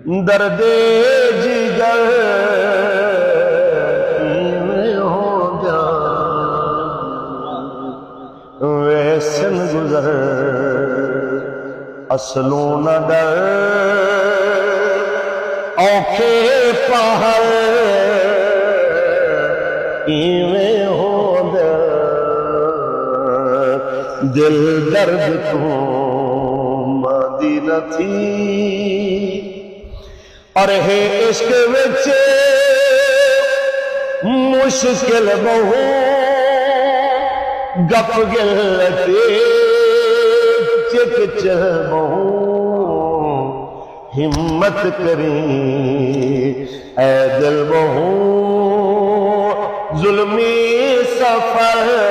درد جگر میں ہو جا ویسن گزر اصلوں نہ ڈر اوکھے پہر ایویں ہو جا دل درد تو ماندی نہ تھی اور ہے عشق وچ مشکل بہو گپ گل تے چک چل بہو ہمت کریں اے دل بہو ظلمی سفر